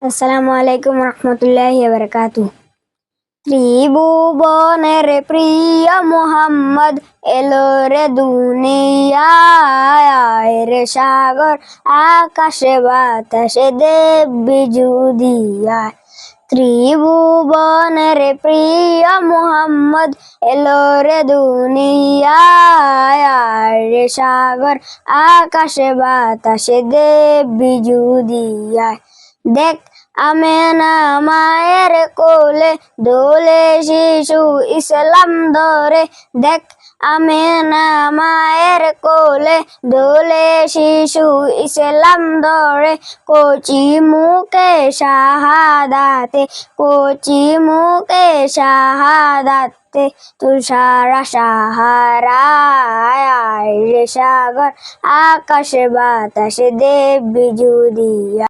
আসসালামু আলাইকুম রহমতুল্লাহি ওয়া বারাকাতুহু। ত্রিভুবনের প্রিয় মুহাম্মদ এলো রে দুনিয়ায় রে সাগর আকাশে বাতাসে দেব বিজুদিয়ায়। ত্রিভুবনের প্রিয় মুহাম্মদ এলো রে দুনিয়ায় রে সাগর আকাশে বাতাসে দেব বিজুদিয়ায়। দেখ আমেনা মায়ের কোলে দোলে শিশু ইসলাম ধরে। দেখ আমেনা মায়ের কোলে দোলে শিশু ইসলাম ধরে। কচি মুখে শাহাদাতে, কচি মুখে শাহাদাতে তুষারা সাহারায় রে সাগর আকাশে বাতাসে দেব বিজুদিয়া।